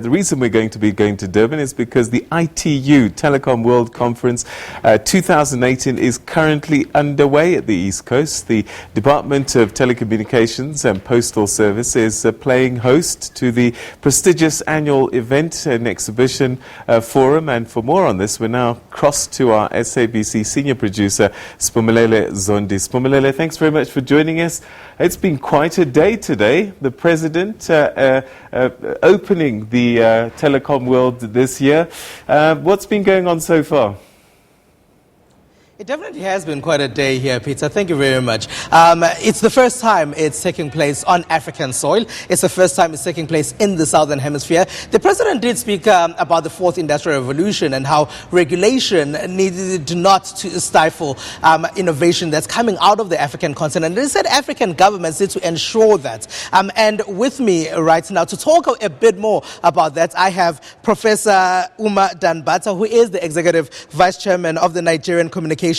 The reason we're going to be going to Durban is because the ITU Telecom World Conference 2018 is currently underway at the East Coast. The Department of Telecommunications and Postal Service is playing host to the prestigious annual event and exhibition forum. And for more on this, we're now crossed to our SABC senior producer, Spumelele Zondi. Spumelele, thanks very much for joining us. It's been quite a day today. The President opening the Telecom World this year. What's been going on so far? It definitely has been quite a day here, Peter. Thank you very much. It's the first time it's taking place on African soil. It's the first time it's taking place in the Southern Hemisphere. The President did speak about the Fourth Industrial Revolution and how regulation needed not to stifle innovation that's coming out of the African continent. He said African governments need to ensure that. And with me right now to talk a bit more about that, I have Professor Uma Danbata, who is the Executive Vice Chairman of the Nigerian Communications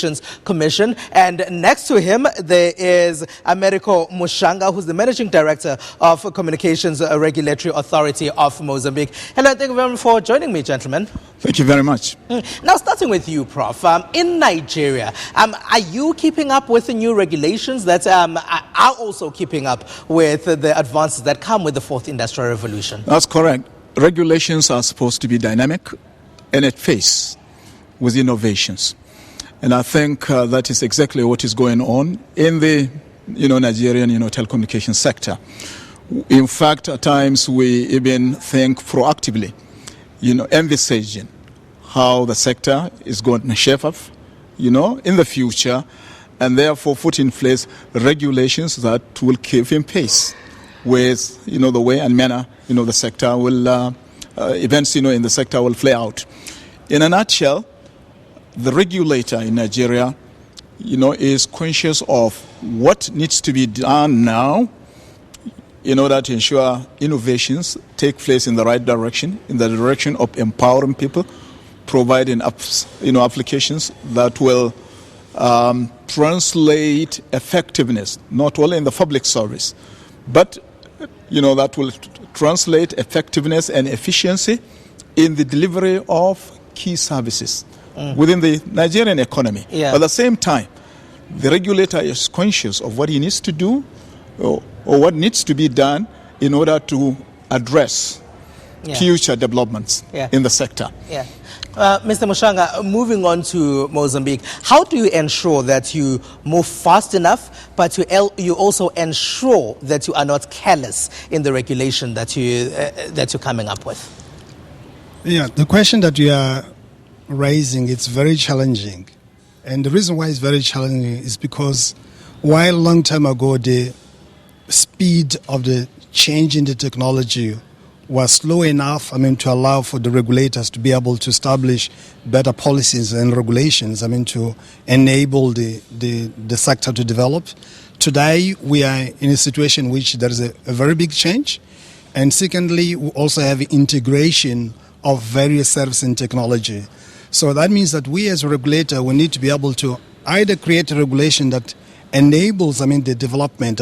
Commission, and next to him there is Americo Mushanga, who's the Managing Director of Communications Regulatory Authority of Mozambique. Hello, thank you very much for joining me, gentlemen. Thank you very much. Now, starting with you, Prof. In Nigeria, are you keeping up with the new regulations that are also keeping up with the advances that come with the Fourth Industrial Revolution? That's correct. Regulations are supposed to be dynamic and at pace with innovations. And I think that is exactly what is going on in the Nigerian telecommunications sector. In fact, at times we even think proactively, envisaging how the sector is going to shape up, in the future, and therefore put in place regulations that will keep in pace with, the way and manner, the sector will, events, in the sector will play out. In a nutshell, the regulator in Nigeria, is conscious of what needs to be done now in order to ensure innovations take place in the right direction, in the direction of empowering people, providing applications that will translate effectiveness, not only in the public service, but that will translate effectiveness and efficiency in the delivery of key services within the Nigerian economy. Yeah. At the same time, the regulator is conscious of what he needs to do or what needs to be done in order to address future developments in the sector. Yeah. Mr. Mushanga, moving on to Mozambique, how do you ensure that you move fast enough, but you also ensure that you are not careless in the regulation that you're coming up with? Yeah, the question that you are raising, it's very challenging. And the reason why it's very challenging is because while a long time ago the speed of the change in the technology was slow enough, to allow for the regulators to be able to establish better policies and regulations, to enable the sector to develop. Today, we are in a situation in which there is a very big change. And secondly, we also have integration of various services and technology. So that means that we as a regulator, we need to be able to either create a regulation that enables, the development,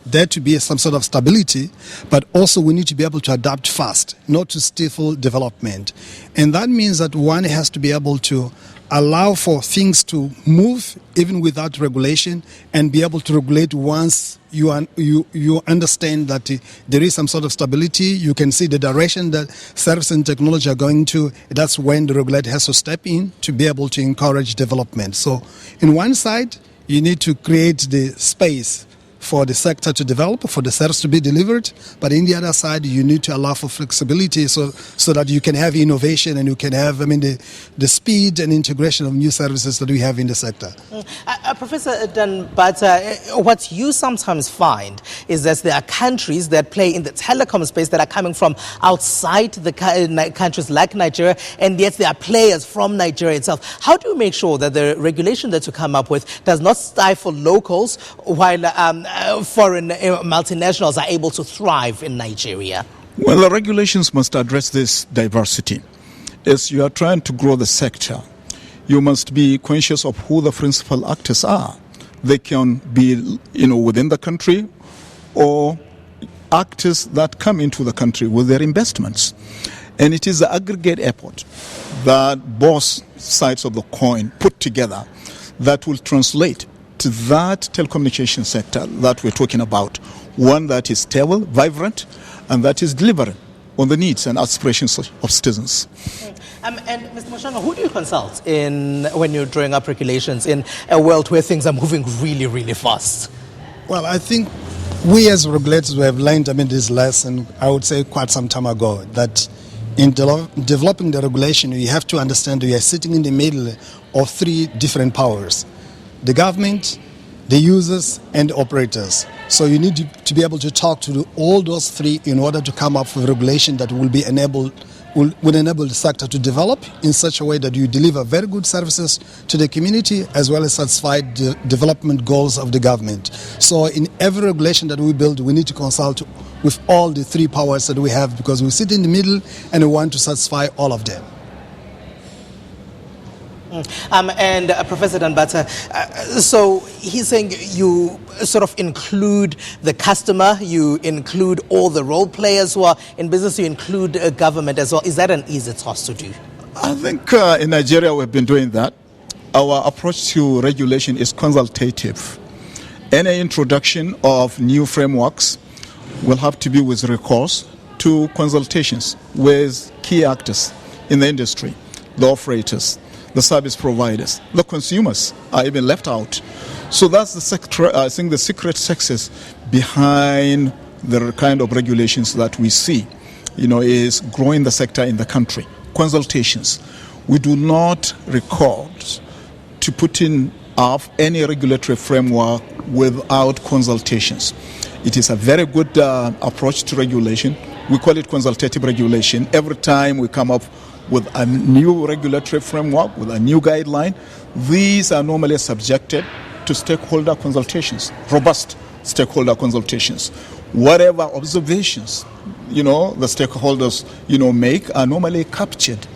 there to be some sort of stability, but also we need to be able to adapt fast, not to stifle development. And that means that one has to be able to allow for things to move even without regulation and be able to regulate once you understand that there is some sort of stability. You can see the direction that service and technology are going to. That's when the regulator has to step in to be able to encourage development. So in one side, you need to create the space for the sector to develop, for the service to be delivered. But in the other side, you need to allow for flexibility so that you can have innovation and you can have, the speed and integration of new services that we have in the sector. Professor Danbata, what you sometimes find is that there are countries that play in the telecom space that are coming from outside the countries like Nigeria, and yet there are players from Nigeria itself. How do you make sure that the regulation that you come up with does not stifle locals while foreign multinationals are able to thrive in Nigeria? Well, the regulations must address this diversity. As you are trying to grow the sector, you must be conscious of who the principal actors are. They can be, within the country or actors that come into the country with their investments. And it is the aggregate effort that both sides of the coin put together that will translate to that telecommunication sector that we're talking about, one that is stable, vibrant, and that is delivering on the needs and aspirations of citizens. And Mr. Moshanga, who do you consult when you're drawing up regulations in a world where things are moving really, really fast? Well, I think we as regulators, we have learned, this lesson, I would say quite some time ago, that in developing the regulation, you have to understand you are sitting in the middle of three different powers: the government, the users, and the operators. So you need to be able to talk to all those three in order to come up with a regulation that will enable the sector to develop in such a way that you deliver very good services to the community as well as satisfy the development goals of the government. So in every regulation that we build, we need to consult with all the three powers that we have, because we sit in the middle and we want to satisfy all of them. And Professor Danbata, so he's saying you sort of include the customer, you include all the role players who are in business, you include government as well. Is that an easy task to do? I think in Nigeria we've been doing that. Our approach to regulation is consultative. Any introduction of new frameworks will have to be with recourse to consultations with key actors in the industry, the operators, the service providers, the consumers are even left out. So that's the secret success behind the kind of regulations that we see, is growing the sector in the country. Consultations. We do not record to putting up any regulatory framework without consultations. It is a very good approach to regulation. We call it consultative regulation. Every time we come up with a new regulatory framework, with a new guideline, these are normally subjected to stakeholder consultations, robust stakeholder consultations. Whatever observations, the stakeholders, make are normally captured,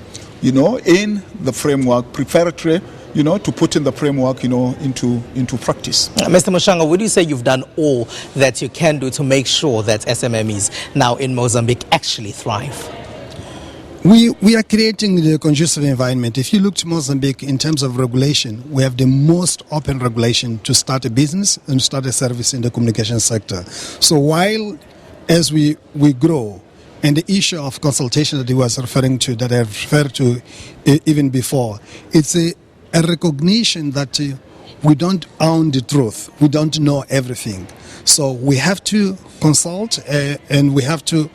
in the framework, preparatory, to put in the framework, into practice. Mr. Moshanga, would you say you've done all that you can do to make sure that SMMEs now in Mozambique actually thrive? We are creating the conducive environment. If you look to Mozambique in terms of regulation, we have the most open regulation to start a business and start a service in the communication sector. So while as we grow, and the issue of consultation that he was referring to, that I referred to even before, it's a recognition that we don't own the truth. We don't know everything. So we have to consult and we have to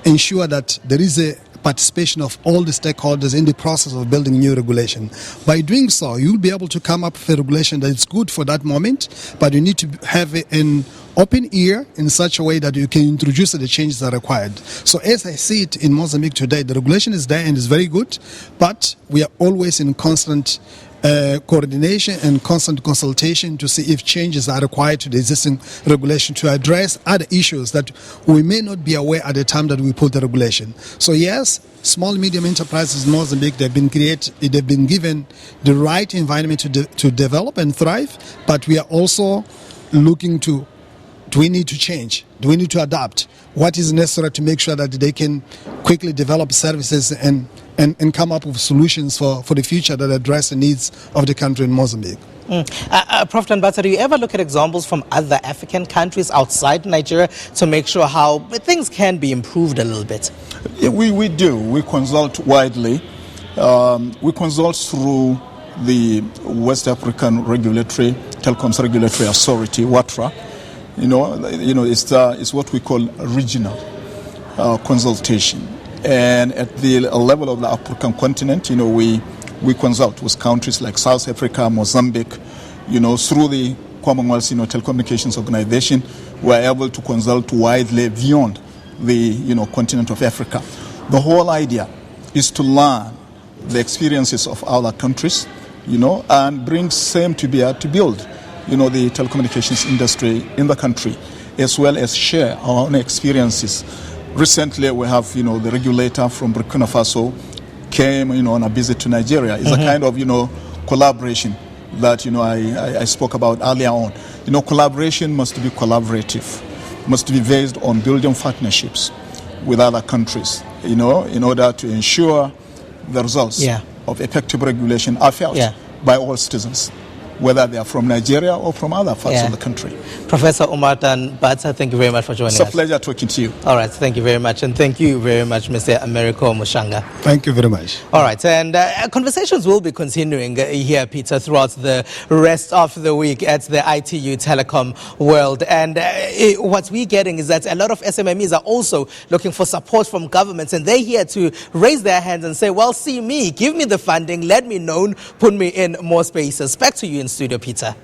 ensure that there is a participation of all the stakeholders in the process of building new regulation. By doing so, you'll be able to come up with a regulation that is good for that moment, but you need to have an open ear in such a way that you can introduce the changes that are required. So as I see it in Mozambique today, the regulation is there and is very good, but we are always in constant coordination and constant consultation to see if changes are required to the existing regulation to address other issues that we may not be aware at the time that we put the regulation. So yes, small medium enterprises in Mozambique, they've been given the right environment to develop and thrive, but we are also looking to, do we need to change? Do we need to adapt? What is necessary to make sure that they can quickly develop services and come up with solutions for the future that address the needs of the country in Mozambique? Prof. Danbata, do you ever look at examples from other African countries outside Nigeria to make sure how things can be improved a little bit? Yeah, we do. We consult widely. We consult through the West African Telecoms Regulatory Authority, WATRA. It's what we call regional consultation. And at the level of the African continent, we consult with countries like South Africa, Mozambique, through the Commonwealth, Telecommunications Organization. We're able to consult widely beyond the, continent of Africa. The whole idea is to learn the experiences of other countries, and bring same to bear to build, the telecommunications industry in the country, as well as share our own experiences. Recently, we have, the regulator from Burkina Faso came, on a visit to Nigeria. It's a kind of, collaboration that, I spoke about earlier on. Collaboration must be collaborative. must be based on building partnerships with other countries, in order to ensure the results of effective regulation are felt by all citizens, whether they are from Nigeria or from other parts of the country. Professor Umar Bata, thank you very much for joining us. It's a pleasure talking to you. All right, thank you very much. And thank you very much, Mr. Americo Mushanga. Thank you very much. All right, and conversations will be continuing here, Peter, throughout the rest of the week at the ITU Telecom World. And what we're getting is that a lot of SMMEs are also looking for support from governments, and they're here to raise their hands and say, well, see me, give me the funding, let me know, put me in more spaces. Back to you in studio, Peter.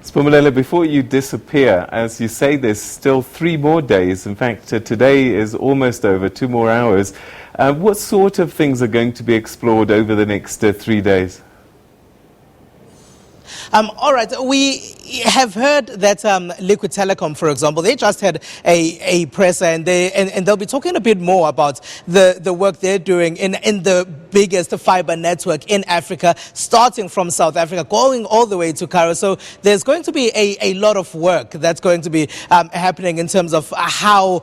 Spumalele, before you disappear, as you say, there's still 3 more days. In fact, today is almost over, 2 more hours. What sort of things are going to be explored over the next 3 days? All right, we have heard that Liquid Telecom, for example, they just had a presser, and they'll be talking a bit more about the work they're doing in the biggest fiber network in Africa, starting from South Africa, going all the way to Cairo. So there's going to be a lot of work that's going to be happening in terms of how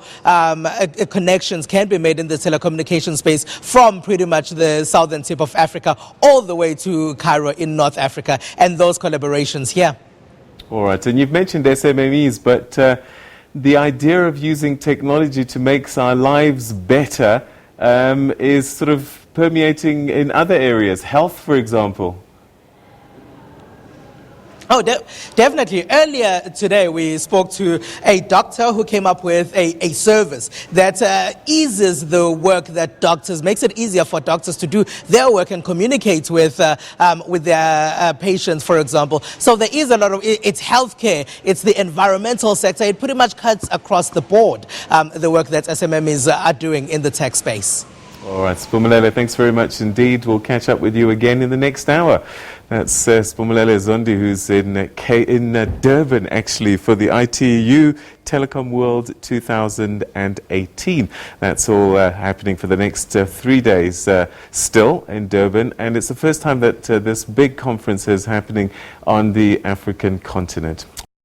connections can be made in the telecommunication space from pretty much the southern tip of Africa all the way to Cairo in North Africa, and those collaborations here. All right, and you've mentioned SMMEs, but the idea of using technology to make our lives better is sort of permeating in other areas, health, for example. Oh, definitely. Earlier today, we spoke to a doctor who came up with a service that eases the work that doctors, makes it easier for doctors to do their work and communicate with their patients, for example. So there is a lot of, it's healthcare, it's the environmental sector. It pretty much cuts across the board, the work that SMMEs are doing in the tech space. All right, Spumalele, thanks very much indeed. We'll catch up with you again in the next hour. That's Spumalele Zondi, who's in Durban, actually, for the ITU Telecom World 2018. That's all happening for the next 3 days still in Durban. And it's the first time that this big conference is happening on the African continent.